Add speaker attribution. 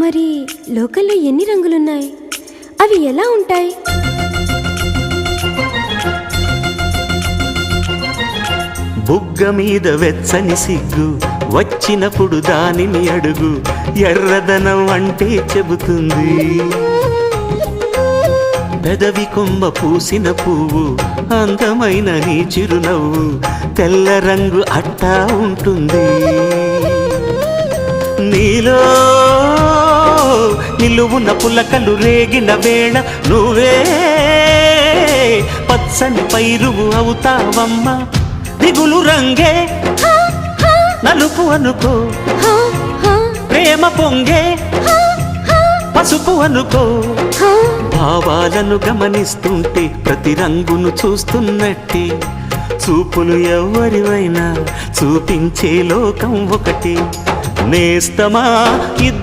Speaker 1: మరి లోకంలో ఎన్ని రంగులున్నాయి? అవి ఎలా ఉంటాయి?
Speaker 2: బుగ్గ మీద వెచ్చని సిగ్గు వచ్చినప్పుడు దానిని అడుగు, ఎర్రదనం అంటే చెబుతుంది. పెదవి కొమ్మ పూసిన పువ్వు అందమైన నీ చిరునవ్వు, తెల్ల రంగు అట్టా ఉంటుంది. నీలో నిలువున పులకలు రేగిన వేళ నువ్వే పచ్చని పైరువు అవుతావమ్మా. దిగులు రంగే నలుపు అనుకో, ప్రేమ పొంగే పసుపు అనుకో. భావాలను గమనిస్తుంటే ప్రతి రంగును చూస్తున్నట్టే, చూపులు ఎవరివైనా చూపించే లోకం ఒకటి. నేస్తమా ఇద్దరు